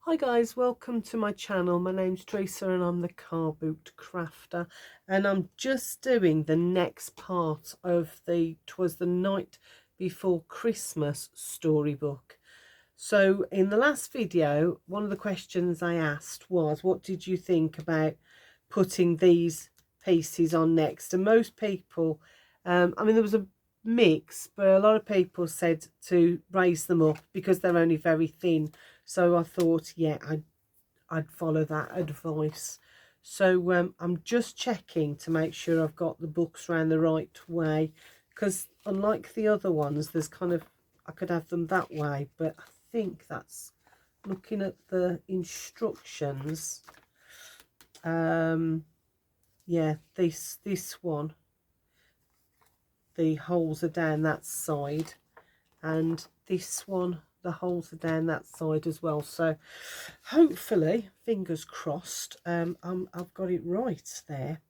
Hi guys, welcome to my channel. My name's Teresa and I'm the Carbootcrafter, and I'm just doing the next part of the Twas the Night Before Christmas storybook. So in the last video, one of the questions I asked was, what did you think about putting these pieces on next? And most people, I mean, there was a mix, but a lot of people said to raise them up because they're only very thin. So I thought, yeah, I'd follow that advice. So I'm just checking to make sure I've got the books around the right way, because unlike the other ones, there's kind of, I could have them that way, but I think that's, looking at the instructions, yeah, this one, the holes are down that side, and this one, the holes are down that side as well. So hopefully, fingers crossed, I've got it right there.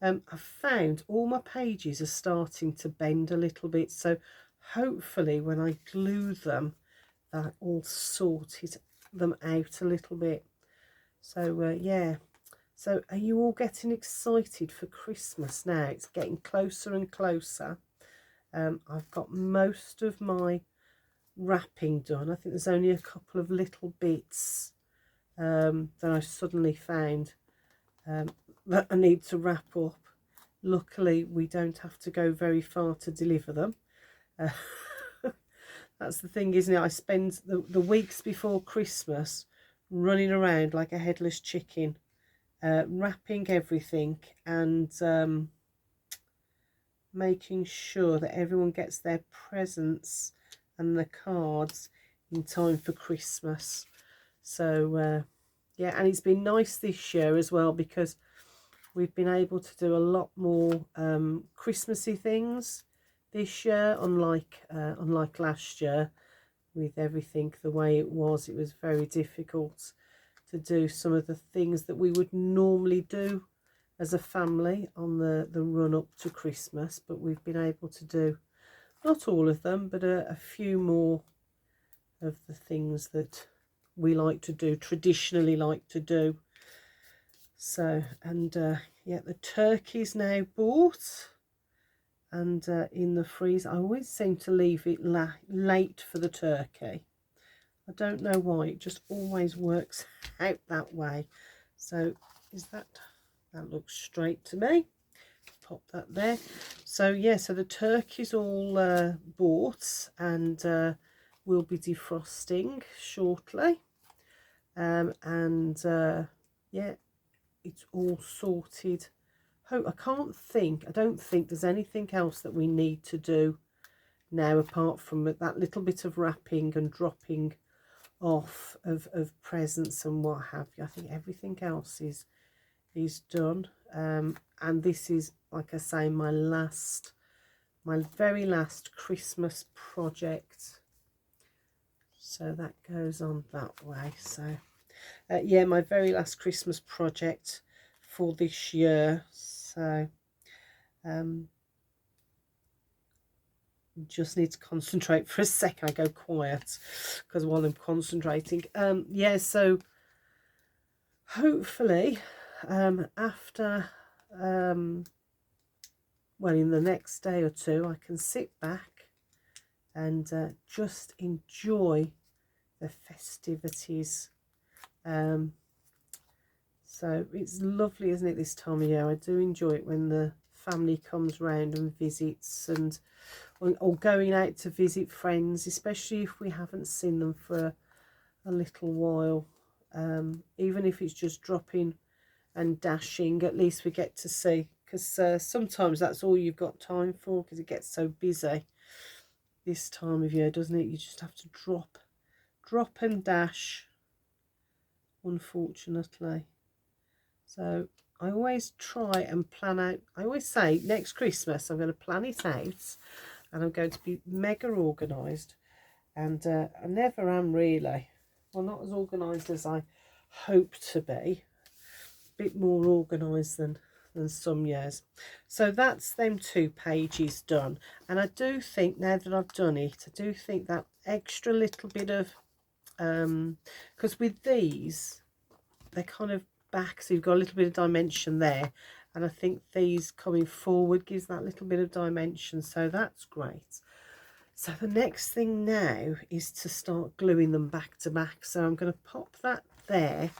I've found all my pages are starting to bend a little bit, so hopefully when I glue them, that all sorted them out a little bit. So yeah, so are you all getting excited for Christmas now? It's getting closer and closer. I've got most of my wrapping done. I think there's only a couple of little bits that I suddenly found that I need to wrap up. Luckily, we don't have to go very far to deliver them. That's the thing, isn't it? I spend the weeks before Christmas running around like a headless chicken, wrapping everything and making sure that everyone gets their presents and the cards in time for Christmas. So yeah, and it's been nice this year as well, because we've been able to do a lot more Christmassy things this year, unlike last year. With everything the way it was very difficult to do some of the things that we would normally do as a family on the run up to Christmas, but we've been able to do not all of them, but a few more of the things that we like to do, traditionally like to do. So, and yeah, the turkey's now bought and in the freezer. I always seem to leave it late for the turkey. I don't know why, it just always works out that way. So is that looks straight to me. Pop that there. So yeah, so the turkey's all bought, and we'll be defrosting shortly. And yeah, it's all sorted. I don't think there's anything else that we need to do now, apart from that little bit of wrapping and dropping off of presents and what have you. I think everything else is done. And this is, like I say, my very last Christmas project. So that goes on that way. So yeah, my very last Christmas project for this year. So just need to concentrate for a second. I go quiet because while I'm concentrating, yeah, so hopefully after well, in the next day or two, I can sit back and just enjoy the festivities. So it's lovely, isn't it, this time of year? I do enjoy it when the family comes round and visits, and or going out to visit friends, especially if we haven't seen them for a little while. Even if it's just dropping and dashing, at least we get to see, because sometimes that's all you've got time for, because it gets so busy this time of year, doesn't it? You just have to drop and dash, unfortunately. So I always try and plan out. I always say next Christmas I'm going to plan it out, and I'm going to be mega organised, and I never am really. Well, not as organised as I hope to be. A bit more organised than some years. So that's them 2 pages done, and I do think now that I've done it, I do think that extra little bit of because with these they're kind of back, so you've got a little bit of dimension there, and I think these coming forward gives that little bit of dimension, so that's great. So the next thing now is to start gluing them back to back, so I'm going to pop that there.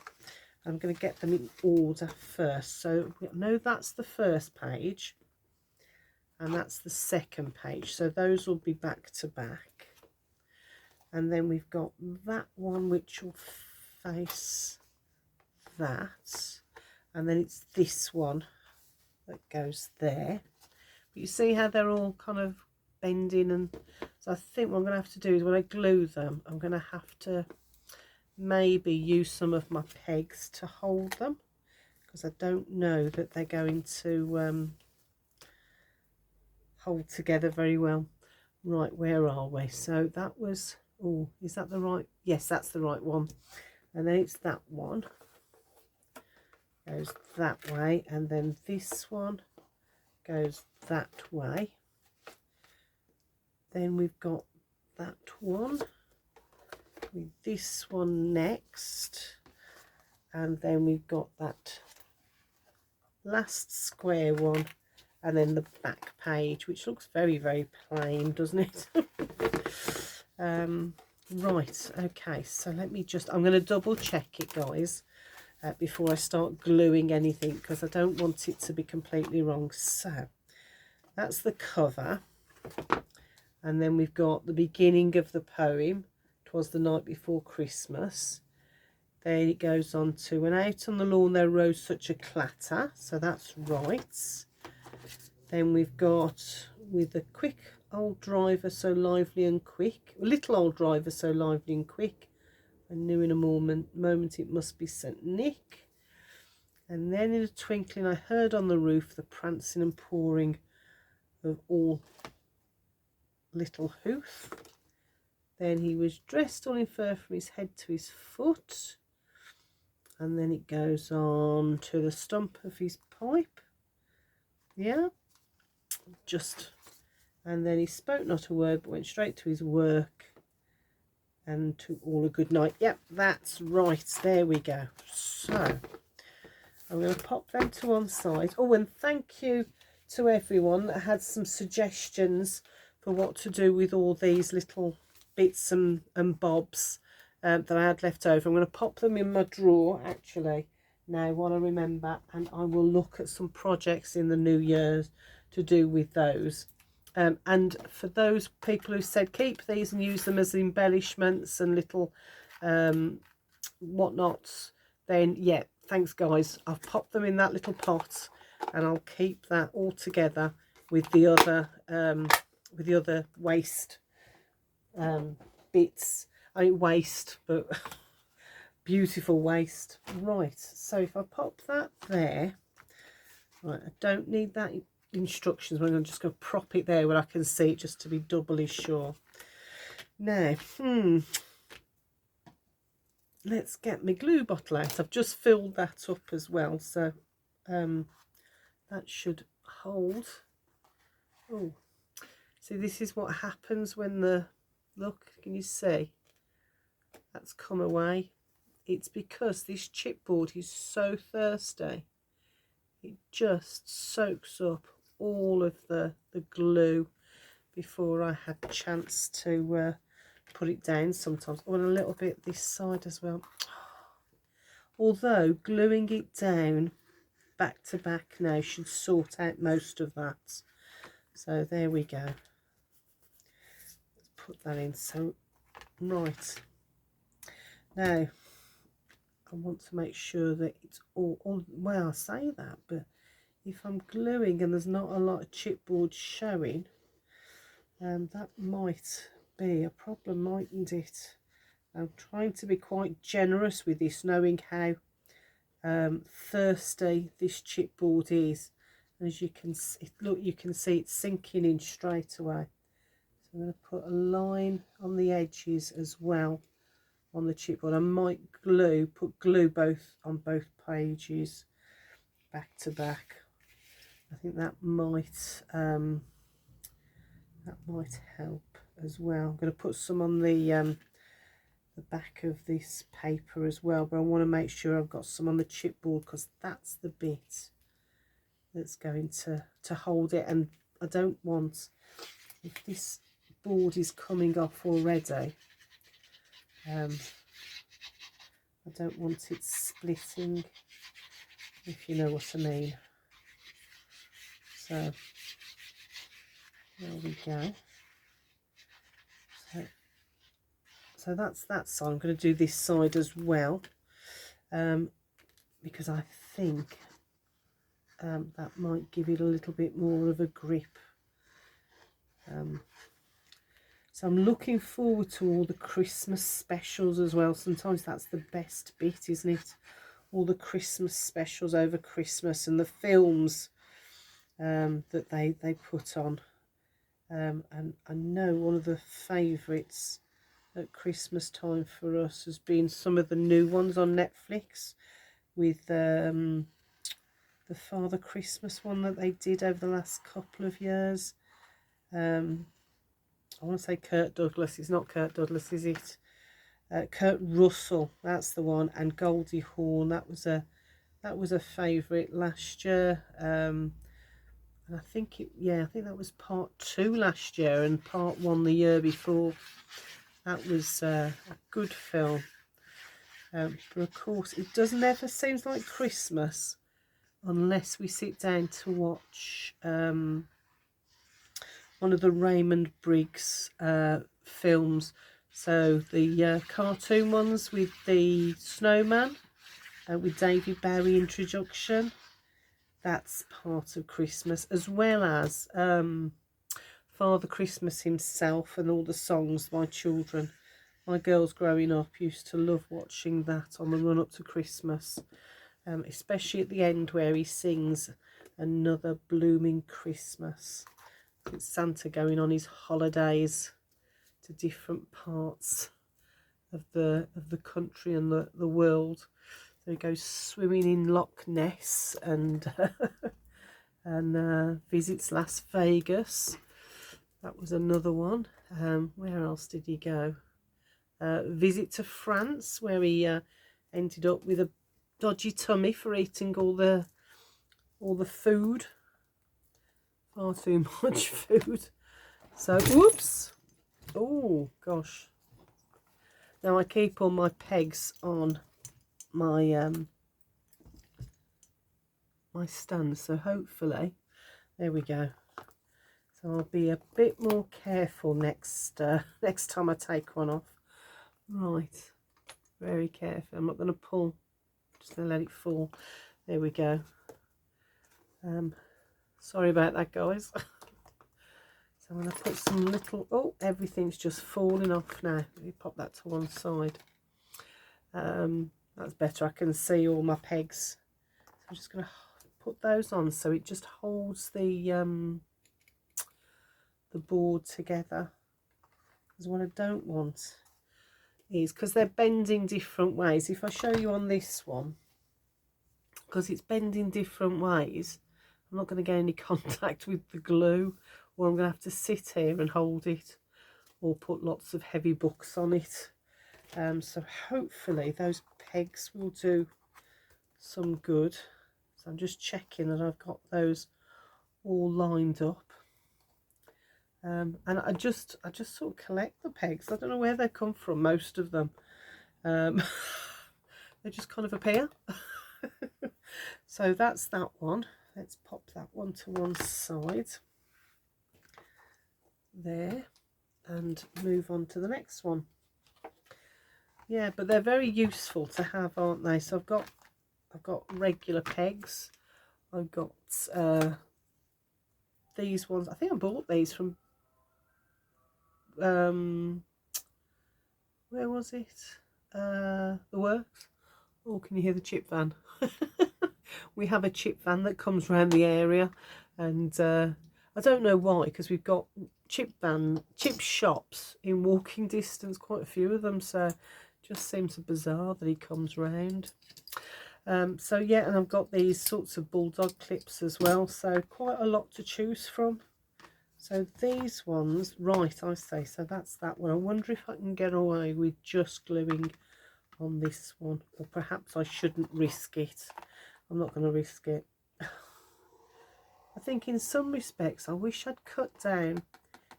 I'm going to get them in order first. So we know that's the first page and that's the second page, so those will be back to back. And then we've got that one which will face that, and then it's this one that goes there. But you see how they're all kind of bending, and so I think what I'm going to have to do is when I glue them, I'm going to have to maybe use some of my pegs to hold them, because I don't know that they're going to hold together very well. Right, where are we? So that was, oh, is that the right? Yes, that's the right one. And then it's that one goes that way, and then this one goes that way. Then we've got that one with this one next, and then we've got that last square one, and then the back page, which looks very, very plain, doesn't it? Right, okay, so let me just, I'm going to double check it, guys, before I start gluing anything, because I don't want it to be completely wrong. So that's the cover, and then we've got the beginning of the poem, "'Twas the night before Christmas." Then it goes on to, "And out on the lawn there rose such a clatter," so that's right. Then we've got, "With a quick old driver so lively and quick, a little old driver so lively and quick, I knew in a moment it must be St. Nick. And then in a twinkling I heard on the roof the prancing and pouring of all little hoof. Then he was dressed all in fur from his head to his foot." And then it goes on to the stump of his pipe. Yeah, just, and then he spoke not a word but went straight to his work, and to all a good night. Yep, that's right, there we go. So I'm going to pop them to one side. Oh, and thank you to everyone that had some suggestions for what to do with all these little bits and bobs that I had left over. I'm going to pop them in my drawer actually now while I remember, and I will look at some projects in the new year to do with those. And for those people who said keep these and use them as embellishments and little whatnots, then yeah, thanks guys, I've popped them in that little pot, and I'll keep that all together with the other waste bits. I mean waste, but beautiful waste. Right, so if I pop that there, right, I don't need that instructions, but I'm just going to prop it there where I can see it, just to be doubly sure. Now, let's get my glue bottle out. I've just filled that up as well, so that should hold. Oh, see, this is what happens when the, look, can you see? That's come away. It's because this chipboard is so thirsty. It just soaks up all of the glue before I had a chance to put it down sometimes. Oh, and a little bit this side as well. Although gluing it down back to back now should sort out most of that. So there we go. Let's put that in. So, right. Now, I want to make sure that it's all well, I say that, but if I'm gluing and there's not a lot of chipboard showing, that might be a problem, mightn't it? I'm trying to be quite generous with this, knowing how thirsty this chipboard is. And as you can see, look, you can see it's sinking in straight away. So I'm going to put a line on the edges as well on the chipboard. I might put glue on both pages back to back. I think that might help as well. I'm going to put some on the the back of this paper as well, but I want to make sure I've got some on the chipboard, because that's the bit that's going to hold it. And I don't want, if this board is coming off already, I don't want it splitting, if you know what I mean. So there we go. So that's that side. I'm going to do this side as well, because I think that might give it a little bit more of a grip. So I'm looking forward to all the Christmas specials as well. Sometimes that's the best bit, isn't it? All the Christmas specials over Christmas, and the films that they put on. And I know one of the favourites at Christmas time for us has been some of the new ones on Netflix, with the Father Christmas one that they did over the last couple of years. I want to say Kurt Douglas. It's not Kurt Douglas, is it? Kurt Russell, that's the one. And Goldie Hawn, that was a favourite last year. And I think I think that was part 2 last year, and part 1 the year before. That was a good film. But of course, it never seems like Christmas unless we sit down to watch one of the Raymond Briggs films. So the cartoon ones with the snowman, with David Bowie introduction. That's part of Christmas, as well as Father Christmas himself and all the songs. My girls growing up used to love watching that on the run up to Christmas, especially at the end where he sings Another Blooming Christmas. It's Santa going on his holidays to different parts of the country and the world. So he goes swimming in Loch Ness and visits Las Vegas. That was another one. Where else did he go? Visit to France, where he ended up with a dodgy tummy for eating all the food. Far too much food. So, whoops. Oh gosh. Now I keep all my pegs on my my stand, so hopefully, there we go. So I'll be a bit more careful next time I take one off. Right, very careful. I'm not going to pull, I'm just going to let it fall. There we go. Sorry about that, guys. So I'm going to put some little, oh, everything's just falling off now. Let me pop that to one side. That's better. I can see all my pegs. So I'm just going to put those on so it just holds the board together. Because what I don't want is, because they're bending different ways. If I show you on this one, because it's bending different ways, I'm not going to get any contact with the glue, or I'm going to have to sit here and hold it, or put lots of heavy books on it. So hopefully those pegs will do some good. So I'm just checking that I've got those all lined up. And I just sort of collect the pegs. I don't know where they come from, most of them. They just kind of appear. So that's that one. Let's pop that one to one side there and move on to the next one. Yeah, but they're very useful to have, aren't they? So I've got regular pegs. I've got these ones. I think I bought these from where was it? The Works. Oh, can you hear the chip van? We have a chip van that comes around the area, and I don't know why, because we've got chip shops in walking distance, quite a few of them, so it just seems bizarre that he comes round. So yeah, and I've got these sorts of bulldog clips as well, so quite a lot to choose from. So these ones, right, I say, so that's that one. I wonder if I can get away with just gluing on this one, or perhaps I shouldn't risk it. I'm not going to risk it. I think in some respects I wish I'd cut down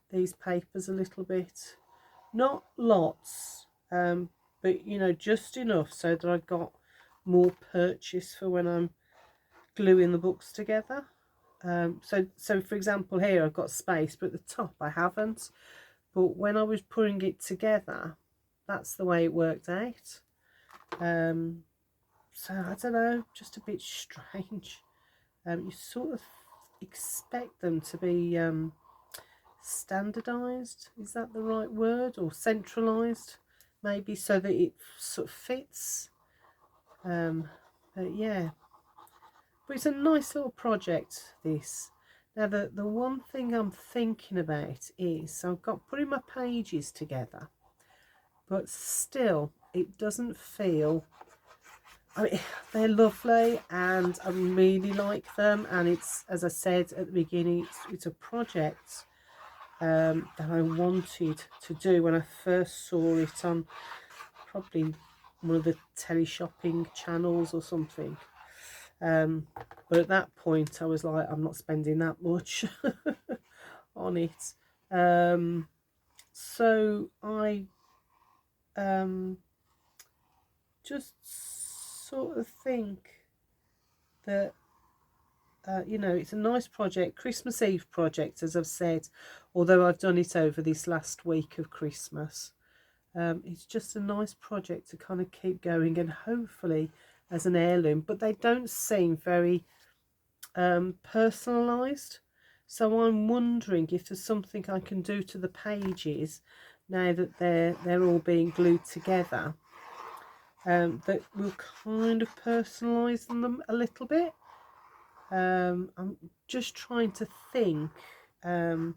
these papers a little bit, not lots, but you know, just enough so that I got more purchase for when I'm gluing the books together. So for example, here I've got space, but at the top I haven't. But when I was putting it together, that's the way it worked out. So I don't know, just a bit strange. You sort of expect them to be standardized, is that the right word, or centralized maybe, so that it sort of fits. But yeah, but it's a nice little project, this. Now the one thing I'm thinking about is, so I've got putting my pages together, but still it doesn't feel, I mean, they're lovely and I really like them, and it's, as I said at the beginning, it's a project that I wanted to do when I first saw it on probably one of the teleshopping channels or something. But at that point I was like, I'm not spending that much on it. So I just sort of think that you know, it's a nice project, Christmas Eve project, as I've said, although I've done it over this last week of Christmas. It's just a nice project to kind of keep going, and hopefully as an heirloom, but they don't seem very personalised. So I'm wondering if there's something I can do to the pages now that they're all being glued together, that will kind of personalise them a little bit. I'm just trying to think of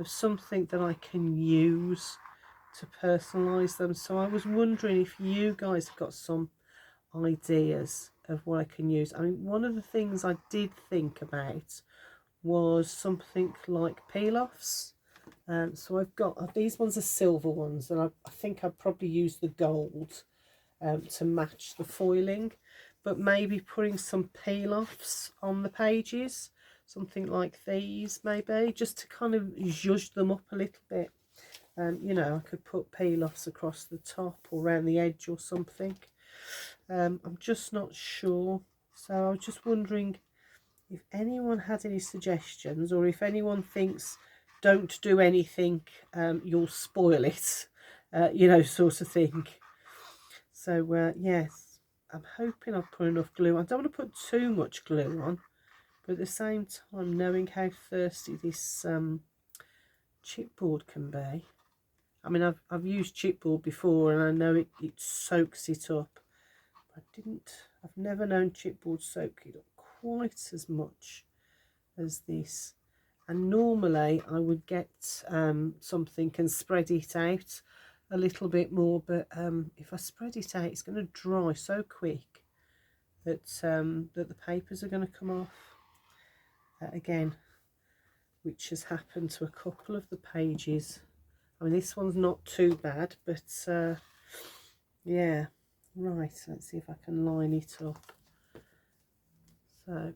something that I can use to personalise them. So I was wondering if you guys have got some ideas of what I can use. I mean, one of the things I did think about was something like peel-offs. So I've got, these ones are silver ones, and I think I'd probably use the gold to match the foiling, but maybe putting some peel-offs on the pages, something like these maybe, just to kind of zhuzh them up a little bit. You know, I could put peel-offs across the top or around the edge or something. I'm just not sure. So I was just wondering if anyone had any suggestions, or if anyone thinks don't do anything, you'll spoil it, you know, sort of thing. So yes, I'm hoping I've put enough glue on. I don't want to put too much glue on, but at the same time, knowing how thirsty this chipboard can be. I mean, I've used chipboard before, and I know it soaks it up. I've never known chipboard soak it up quite as much as this. And normally I would get something and spread it out a little bit more, but if I spread it out, it's going to dry so quick that that the papers are going to come off again, which has happened to a couple of the pages. I mean, this one's not too bad, but yeah. Right, let's see if I can line it up. So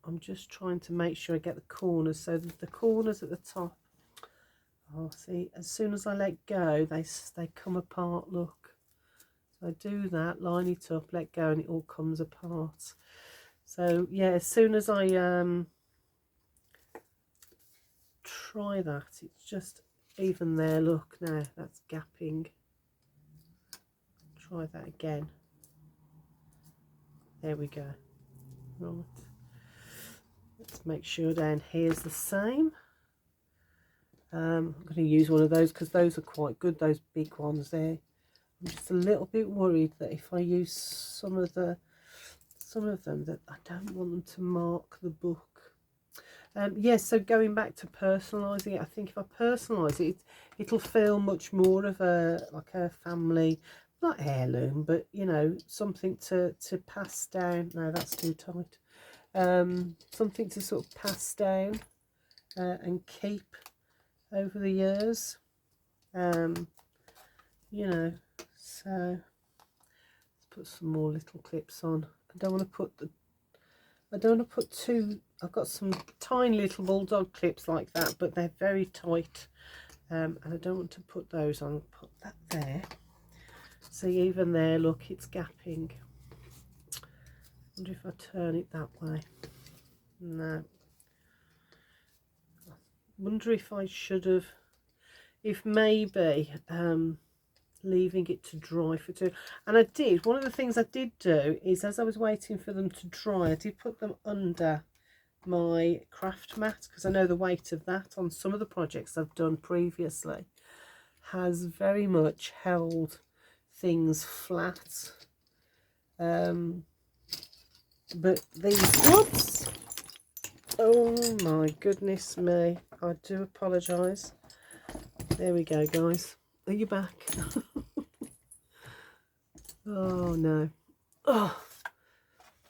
I'm just trying to make sure I get the corners, so that the corners at the top, oh, see, as soon as I let go, they come apart, look. So I do that, line it up, let go, and it all comes apart. So yeah, as soon as I try that, it's just even there, look, now that's gapping. Try that again. There we go. Right, let's make sure down here's the same. I'm going to use one of those because those are quite good, those big ones there. I'm just a little bit worried that if I use some of them, that I don't want them to mark the book. Yes, so going back to personalising it, I think if I personalise it, it'll feel much more of like a family, not heirloom, but you know, something to pass down. No, that's too tight. Something to sort of pass down and keep over the years. You know, so let's put some more little clips on. I don't want to put too, I've got some tiny little bulldog clips like that, but they're very tight, and I don't want to put those on. Put that there. See, even there, look, it's gapping. I wonder if I turn it that way. No. I wonder if I should have, if maybe leaving it to dry for two. And I did, one of the things I did do is, as I was waiting for them to dry, I did put them under my craft mat, because I know the weight of that on some of the projects I've done previously has very much held things flat. But these, whoops, oh my goodness me, I do apologise. There we go, guys. Are you back? Oh no. Oh,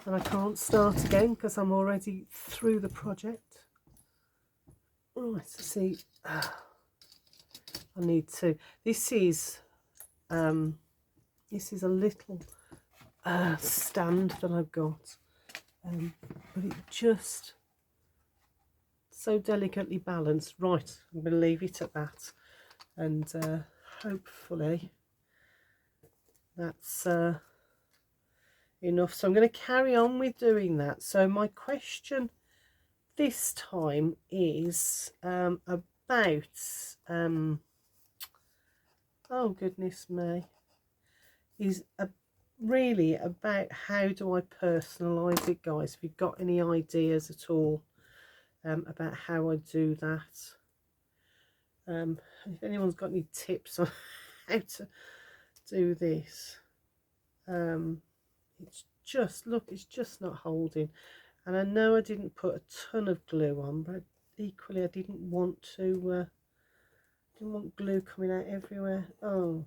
and I can't start again because I'm already through the project. Right, let's see. I need to. This is a little stand that I've got, but it just so delicately balanced. Right, I'm going to leave it at that, and hopefully that's enough. So I'm going to carry on with doing that. So my question this time is about oh goodness me, is really about how do I personalize it, guys. If you've got any ideas at all about how I do that, if anyone's got any tips on how to do this. It's just, look, it's just not holding, and I know I didn't put a ton of glue on, but equally I didn't want to didn't want glue coming out everywhere. Oh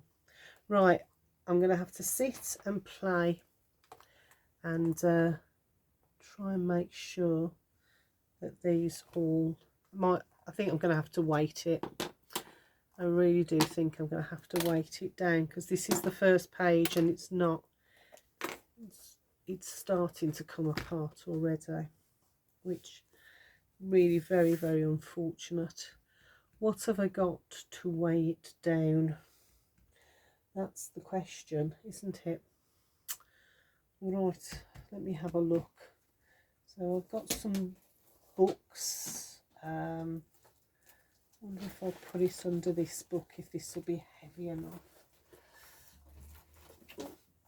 right, I'm gonna have to sit and play and try and make sure that these all I think I'm gonna have to weight it. I really do think I'm gonna have to weight it down, because this is the first page and it's not, it's starting to come apart already, which really very, very unfortunate. What have I got to weigh it down? That's the question, isn't it? Right, let me have a look. So I've got some books. I wonder if I'll put it under this book, if this will be heavy enough.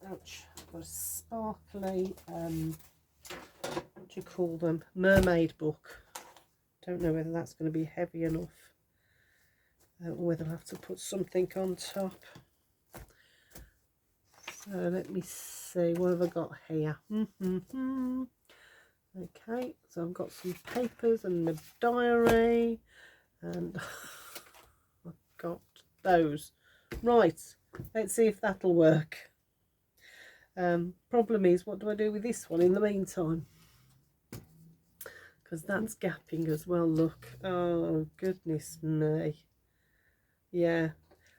Ouch, I've got a sparkly, what do you call them? Mermaid book. Don't know whether that's going to be heavy enough. Or whether I'll have to put something on top. So let me see, what have I got here? Okay, so I've got some papers and my diary, and I've got those. Right, let's see if that'll work. Problem is, what do I do with this one in the meantime? Because that's gapping as well, look. Oh, goodness me. Yeah,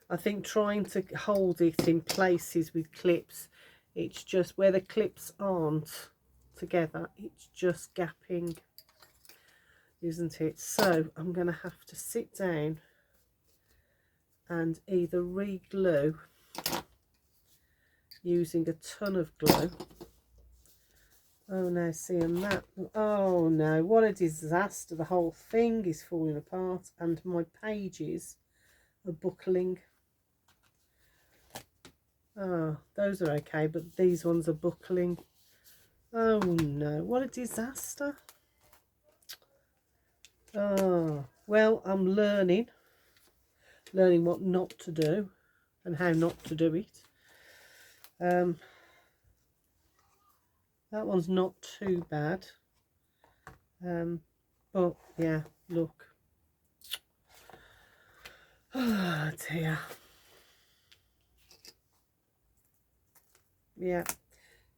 I think trying to hold it in places with clips, it's just where the clips aren't together, it's just gapping, isn't it? So I'm going to have to sit down and either re-glue using a ton of glue. Oh no, see, and that, oh no, what a disaster. The whole thing is falling apart and my pages are buckling. Oh, those are okay, but these ones are buckling. Oh no, what a disaster. Oh, well, I'm learning what not to do and how not to do it. That one's not too bad. But yeah, look. Oh dear. Yeah,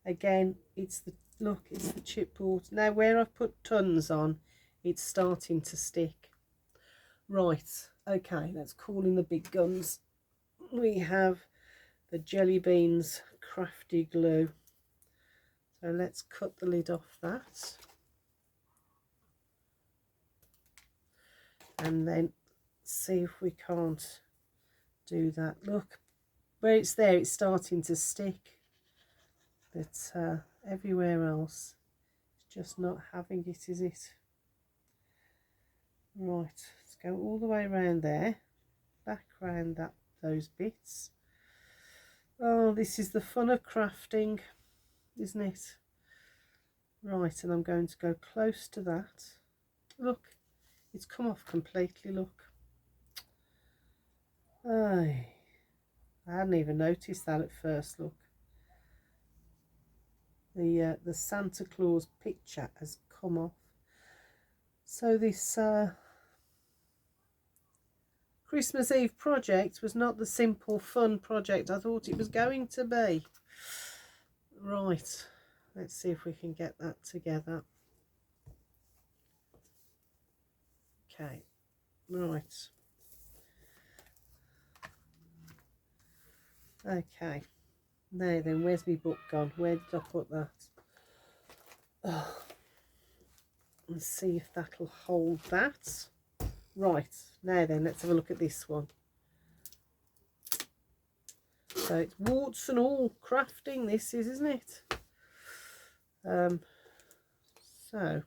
again, it's the, look, it's the chipboard. Now where I've put tons on, it's starting to stick. Right, okay, let's call in the big guns. We have the Jelly Beans Crafty Glue. So let's cut the lid off that. And then see if we can't do that. Look, where it's there, it's starting to stick. But everywhere else, it's just not having it, is it? Right, let's go all the way around there, back around those bits. Oh, this is the fun of crafting, isn't it? Right, and I'm going to go close to that. Look, it's come off completely, look. I hadn't even noticed that at first, look. The Santa Claus picture has come off. So this Christmas Eve project was not the simple fun project I thought it was going to be. Right, let's see if we can get that together. Okay, right. Okay, now then, where's my book gone? Where did I put that? Oh, let's see if that'll hold that. Right, now then, let's have a look at this one. So it's warts and all crafting, this is, isn't it? So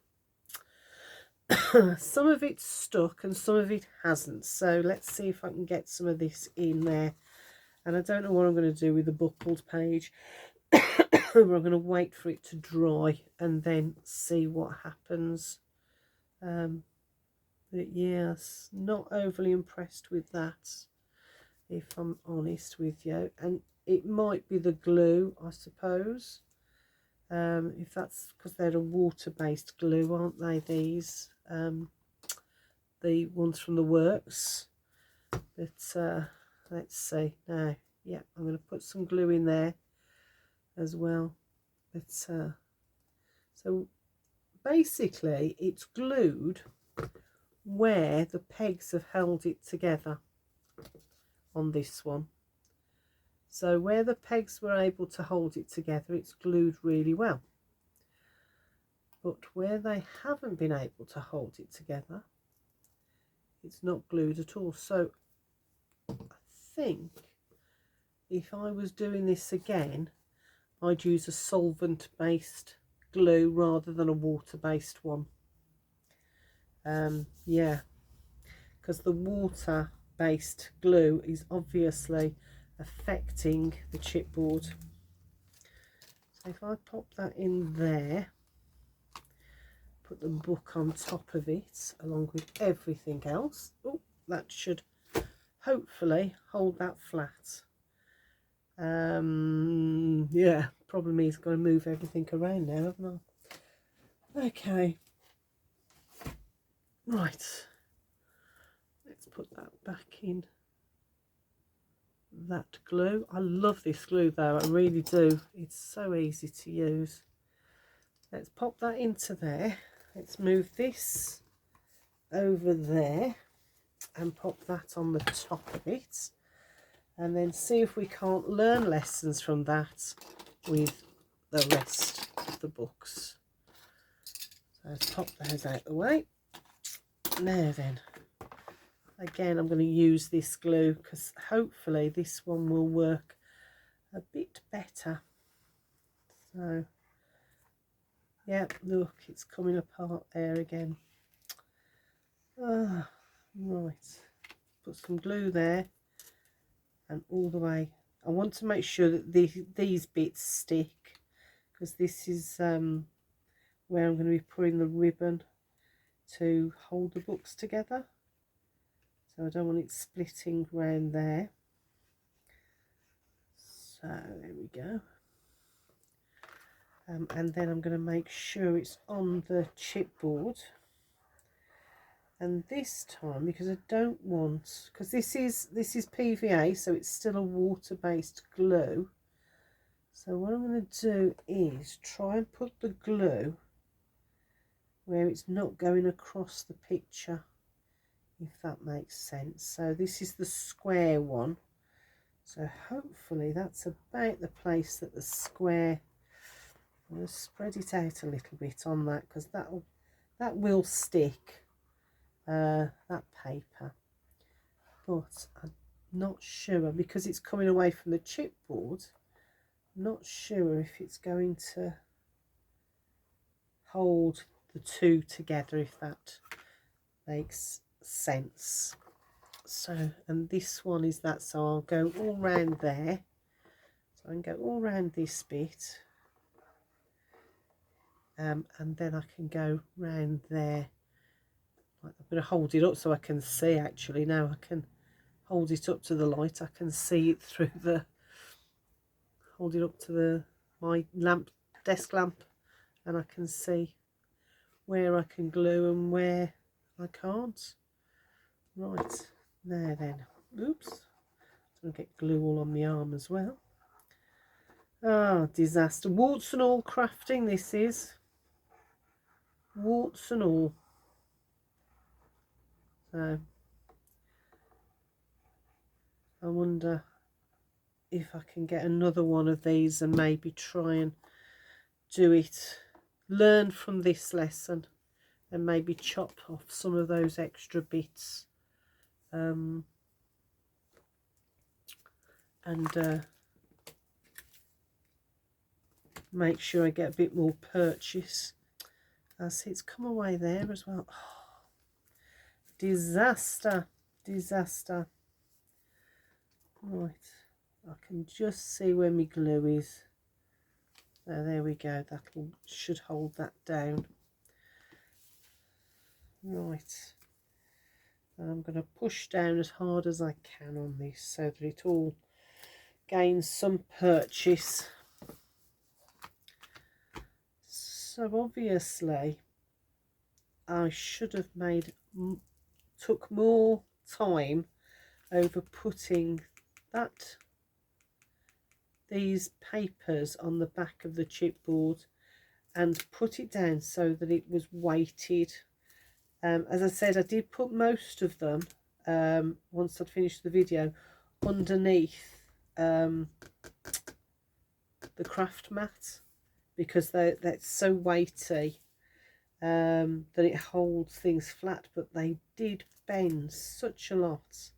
some of it's stuck and some of it hasn't. So let's see if I can get some of this in there. And I don't know what I'm going to do with the buckled page. I'm going to wait for it to dry and then see what happens. But yes, not overly impressed with that, if I'm honest with you. And it might be the glue, I suppose. If that's because they're a water-based glue, aren't they, these? The ones from the works. But let's see now. Yeah, I'm going to put some glue in there as well. But so basically it's glued where the pegs have held it together on this one. So where the pegs were able to hold it together, it's glued really well. But where they haven't been able to hold it together, it's not glued at all. So I think if I was doing this again, I'd use a solvent based glue rather than a water based one. Yeah, because the water based glue is obviously affecting the chipboard. So if I pop that in there, put the book on top of it along with everything else, oh, that should hopefully hold that flat. Yeah, problem is I've got to move everything around now, haven't I? Okay, right, let's put that back in. That glue, I love this glue though, I really do. It's so easy to use. Let's pop that into there. Let's move this over there and pop that on the top of it, and then see if we can't learn lessons from that with the rest of the books. So let's pop those out the way. Now then, again I'm going to use this glue because hopefully this one will work a bit better. So yeah, look, it's coming apart there again. Right, put some glue there and all the way. I want to make sure that these bits stick, because this is where I'm going to be putting the ribbon to hold the books together. So I don't want it splitting around there. So there we go. And then I'm going to make sure it's on the chipboard. And this time, because I don't want, because this is PVA, so it's still a water-based glue. So what I'm going to do is try and put the glue where it's not going across the picture if that makes sense. So this is the square one, so hopefully that's about the place that the square, I'm going to spread it out a little bit on that, because that will stick, that paper, but I'm not sure because it's coming away from the chipboard. I'm not sure if it's going to hold the two together, if that makes sense. So, and this one is that, so I'll go all round there, so I can go all round this bit, and then I can go round there. I'm going to hold it up so I can see. Actually now I can hold it up to the light, I can see it through the, hold it up to the my lamp, desk lamp, and I can see where I can glue and where I can't. Right, there then. Oops, I'll get glue all on my arm as well. Ah, disaster. Warts and all crafting, this is. Warts and all. So, I wonder if I can get another one of these and maybe try and do it, learn from this lesson, and maybe chop off some of those extra bits, and make sure I get a bit more purchase. I see it's come away there as well. Oh, disaster, disaster. Right, I can just see where my glue is. Oh, there we go, that should hold that down. Right, I'm going to push down as hard as I can on this so that it all gains some purchase. So obviously I should have took more time over putting these papers on the back of the chipboard and put it down so that it was weighted. As I said, I did put most of them, once I'd finished the video, underneath the craft mat, because that's so weighty that it holds things flat, but they did bend such a lot.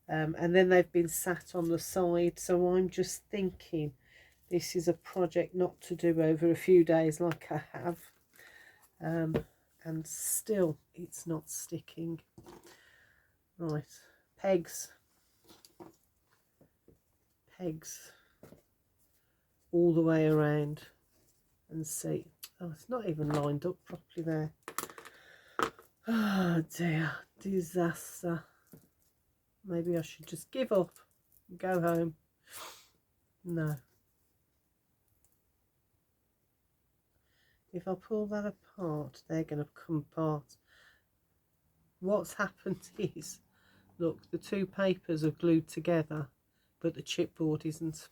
And then they've been sat on the side, so I'm just thinking this is a project not to do over a few days like I have, and still it's not sticking. Right, pegs all the way around, and see, oh, it's not even lined up properly there. Oh dear, disaster. Maybe I should just give up and go home. No. If I pull that apart, they're going to come apart. What's happened is, look, the two papers are glued together, but the chipboard isn't.